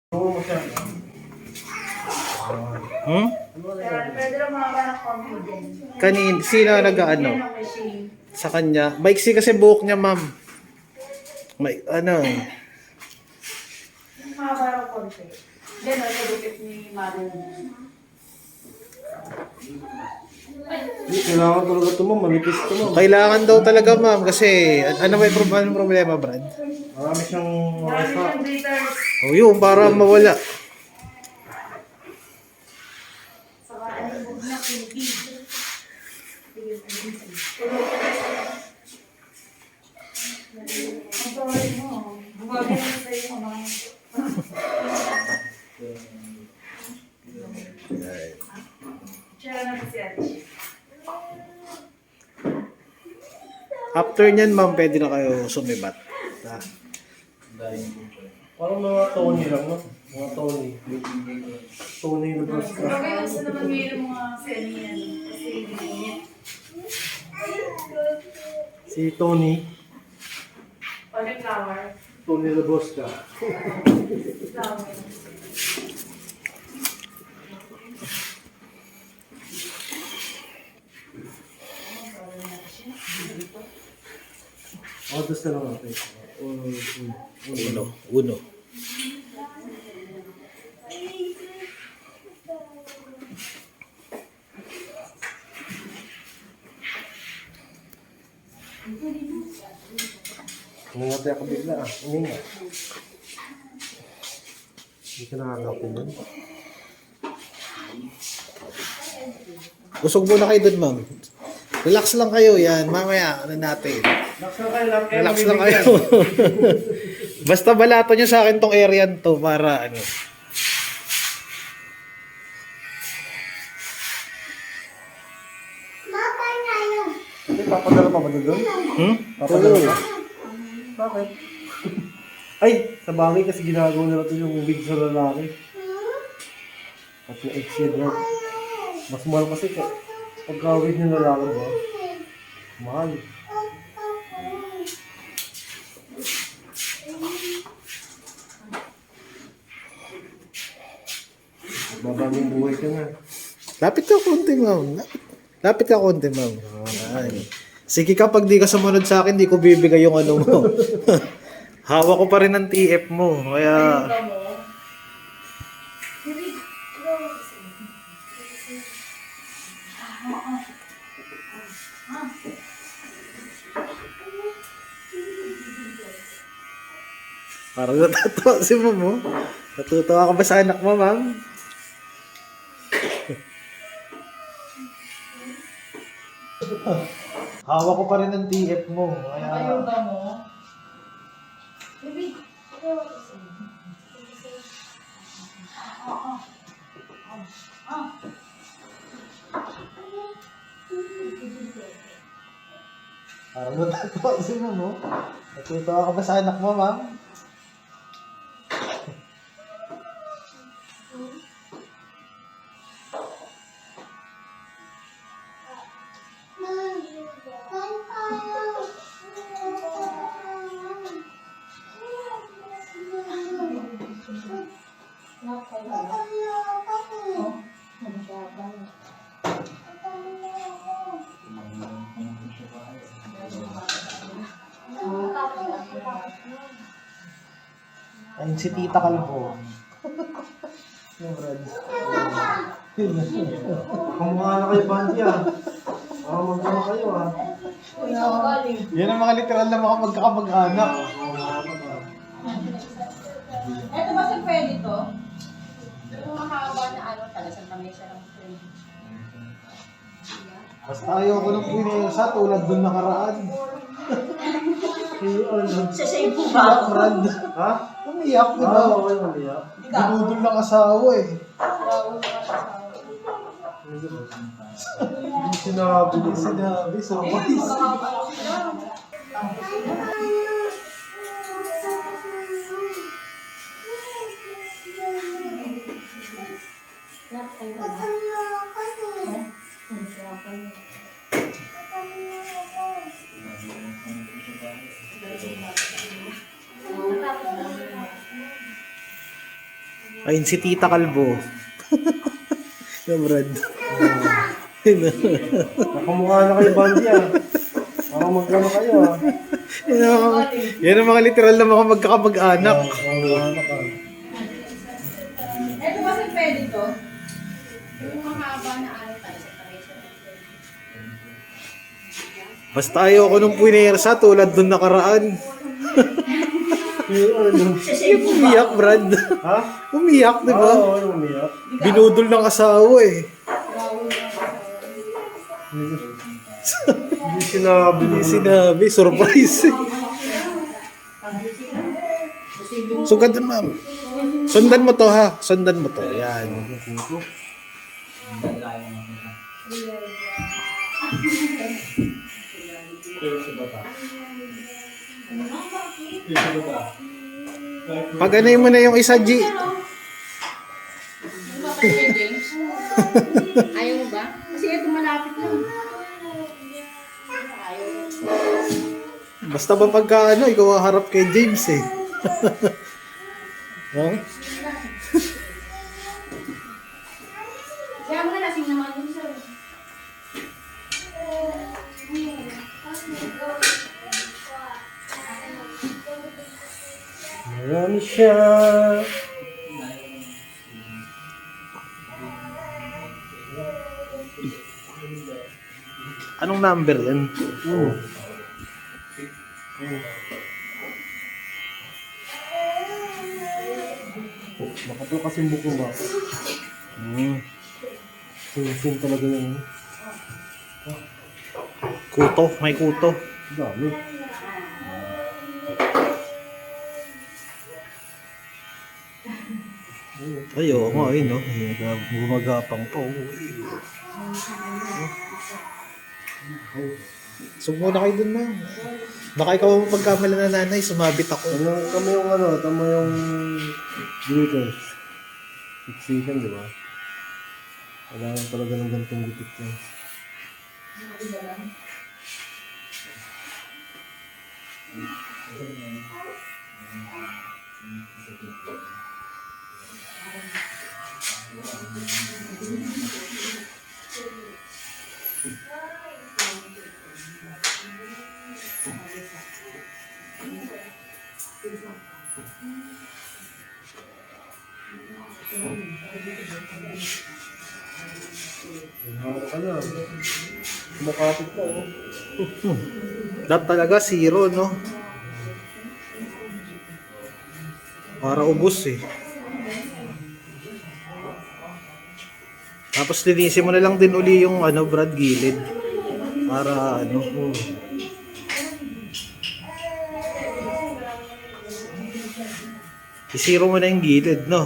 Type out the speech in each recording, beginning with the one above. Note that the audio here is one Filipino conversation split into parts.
Hmm? Pwede lang mga anak confidence. Sino nag-ano? Sa kanya. Maiksi kasi buhok niya, ma'am. May, ano. Yung mga parang konti. Then, nagulupit ni Mother. Kailangan talaga ito, ma'am. Manipis ito, ma'am. Kailangan daw talaga, ma'am. Kasi, ano may problema, Brad? Marami siyang Marami siyang glitters. O yun, para mawala. Saka anong na pinky. Ang sorry mo. Bumagay na sa'yo mga. Share na si Ate. After niyan, ma'am, pwede na kayo sumibat. Ah. Parang mga Tony lang, no? Mga Tony. Tony na bros ka. Okay, gusto naman ngayon ng mga seni yan. Kasi init. Si Tony. Flower. Tony na bros ka. Flower. Odas na lang natin. Uno. Nangatay ako bigla, ah. Hindi nga. Hindi ka nakakapin yun. Usog muna kayo dun, ma'am. Relax lang kayo, yan. Mamaya, ano natin. Relax lang kayo. Basta balato nyo sa akin tong area to para ano. Hindi, papadala pa ba doon? Papadala pa? Bakit? Ay, sa bagay kasi ginagawa nila ito yung wig sa lalaki. At yung exceed na. Mas mahal kasi pagka-wig ng lalaki ba? Mahal. Babagong buhay ka na. Lapit ka konti, ma'am. Lapit ka konti, ma'am. Ay. Sige, kapag di ka sumunod sa akin, di ko bibigay yung ano mo. Hawak ko pa rin ang TF mo. Kaya... Parang natatawa si ma'am, oh. Natutuwa ka ba sa anak mo, ma'am? Hawak ko pa rin ang TF mo. Kaya... Ayuda mo. Baby, Parang natatawa si ma'am, oh. Natutuwa ka ba sa anak mo, ma'am? Ayun si Tita Kalbo. Yung Brad. Kamukha na kayo, Banji, ah. Parang magkano kayo, ah. Yan ang mga literal na mga magkakamag-anak. eto ba sa pwede to? Yung mahaba na ano, talagang kamay siya ng pwede. Basta ayoko ng pinesa tulad dun nakaraan. Sa shape po ba? Brad. Ha? Umiyak, di ba? Oo, okay, mali, ah. Dinudol ng asawa eh. Hindi sinabi. Hindi sinabi, so wise. Ayun si Tita Kalbo. Yung Brad. Nakamukha na kayo, Bandy ah. Parang magkano kayo ah. Yan ang mga literal na mga magkakamag-anak. Kamukha ka. Ito ba sa pwede to? Yung mahaba na ano tayo sa pareso. Basta ayoko nung punersa tulad dun nakaraan. Yung ano? Yung umiyak, Brad. Ha? Umiyak, di ba? Oo, yung umiyak. Binudol ng asawa eh. Hindi sinabi. Hindi sinabi, surprise. Sundan mo, ma'am. Sundan mo to ha. Sundan mo to. Yan. Pag ano mo na yung isa, G. Ano ba kay James? Ayaw mo ba? Kasi ito malapit lang. Basta ba pagka ano, ikaw harap kay James eh. Huh? Kaya mo na lasing naman dun sir. Marami siya. Anong number yan? Makapal kasi buko ba? Sin talaga yan. Kuto, may kuto. Dami. Ay, oo nga, ayun, no? Gumagapang pa. So, muna kayo dun, ma'am. Baka ikaw ang pagkamala na nanay, sumabit ako. Tama yung ano, tama yung glitters. Siksikan, di ba? Kailangan talaga ng gantong gutik yan. Ano ka na? Kumakapit na, oh. Dat talaga, zero, no? Para ubos, eh. Tapos linisin mo na lang din uli yung ano, Brad, gilid. Para ano. Isiro mo na yung gilid, no?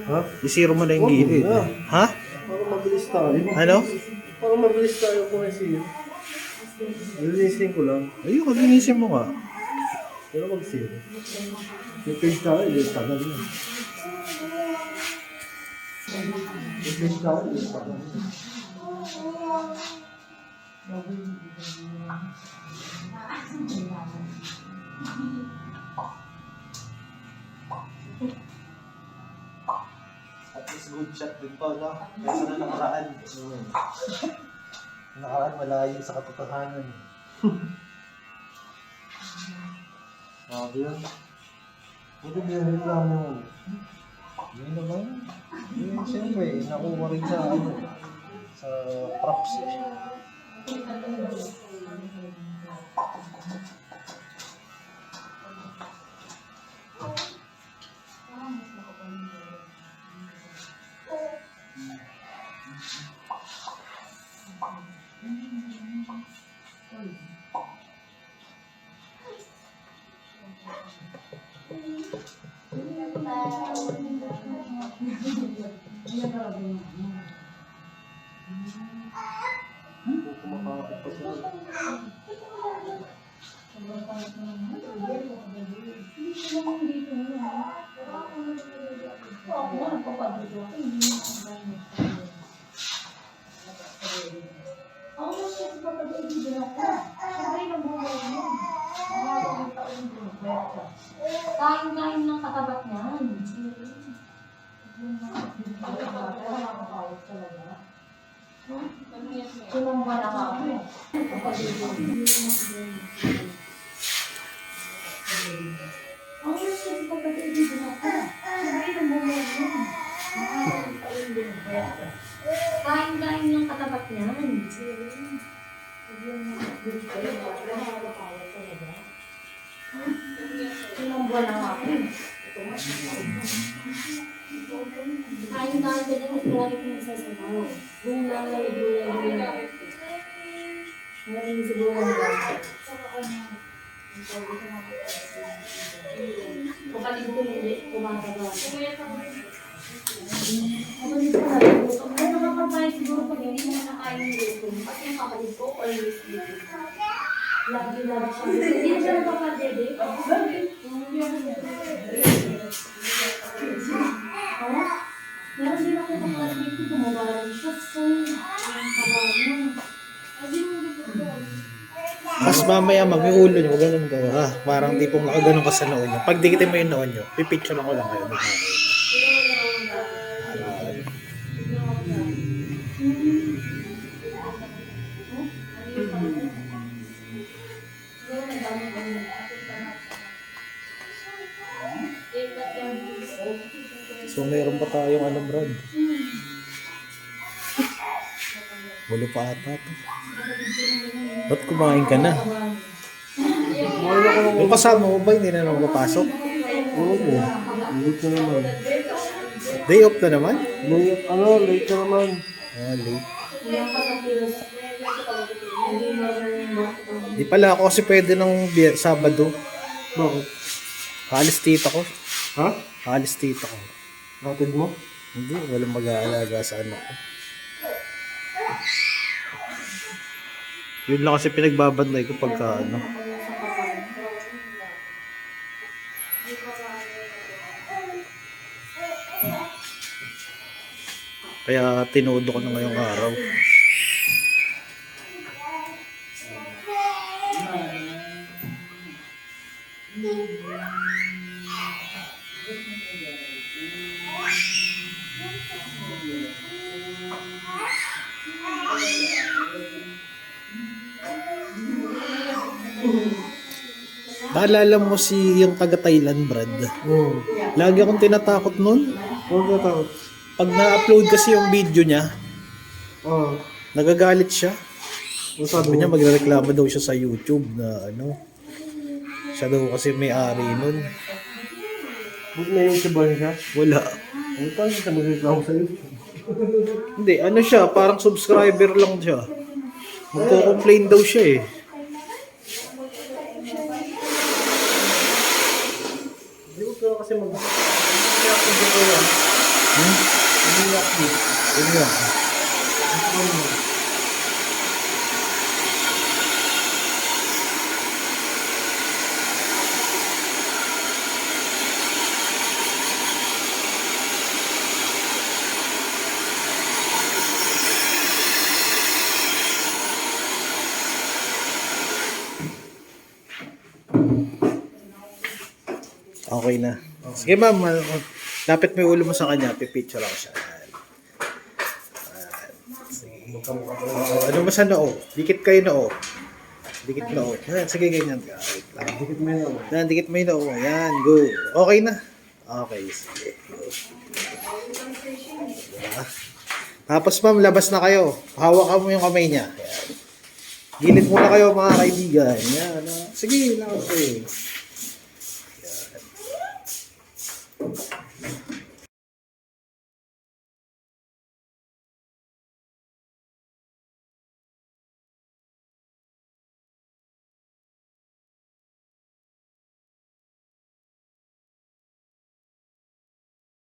Ha? Isiro mo na yung Wag gilid. na. Ha? Parang mabilis tayo. Ano? Parang mabilis tayo kung siya. Lilisin ko lang. Ayun, linisin mo nga. Pero mag-save. May page tayo, tagal na. May page tayo, tagal na. At least good shot din to, no? Kaysa na nakaraan. Nakaraan, malayo sa katotohanan. Sabi yan. Buti din lang yung... Yun naman. Yun, siyempre, nakuha rin sa, ano, sa props. Kumakapit pa sila. Kain-kain ng katabat niyan. Sumamba na nga ako. Ang gusto ko kapatid dito na ako. Sabihin mo mo yun. Kain-kain yung katapat niyan. Sumamba na nga ako. Kain-kain ka din at marami kong isa sa tao. Gulay. Maraming siguro ang gulay. Kapatid ko hindi, kumakaga. Kapatid ko naluluto. Pero nakapagpahin siguro pag hindi mo nakain yung luto. Kasi yung kapatid ko, always luto. Lagi siya. Hindi siya nagpapadede. Meron din ako kapatid dito, kumabaran siya. So, ang kabaran. Mas mamaya may ulo nyo, ganun kayo. Parang tipong nakaganon ka sa noo nyo. Pag dikitin mo yung noo nyo, pipicture ko lang kayo. So meron pa tayong ano, Brad? Walo pa ata to. Ba't kumain ka na? Yung kasama mo ba hindi na nang mapasok? Oo po. Late na naman. Day off na naman? Late na naman. Late. Di pala ako kasi pwede ng Sabado. Bakit? Halis tita ko. Ha? Halis tita ko. Ratid mo? Hindi, walang mag-aalaga sa anak ko. Yun lang kasi pinagbabanday ko pagka ano. Kaya tinodo ko na ngayong araw. Naalala mo si yung taga Thailand, Brad? Oo. Lagi akong tinatakot nun. Huwag ka takot. Pag na-upload kasi yung video niya, Oo. nagagalit siya. Ang Sabi niya magrereklamo daw siya sa YouTube na ano. Siya daw kasi may-ari nun. Ba't may YouTube ba siya? Wala. Ano pa siya magreklamo sa YouTube? Hindi, ano siya, parang subscriber lang siya. Magko-complain daw siya eh. Hindi ko pero kasi mag-react ko yan. Mag-react ko. Yun nga. Okay na. Sige ma'am, lapit mo yung ulo mo sa kanya, pipicture ako siya. Sige. Ano ba sa noo? Dikit kayo noo. Dikit noo. Yan, sige ganyan ka. Wait lang. Dikit mo yun ako. Yan, dikit mo yung noo. Yan, go. Okay na. Okay, sige. Go. Diba? Tapos ma'am, labas na kayo. Hawakan mo yung kamay niya. Yan. Gilid muna kayo mga kaibigan. Yan. Sige, labas kayo.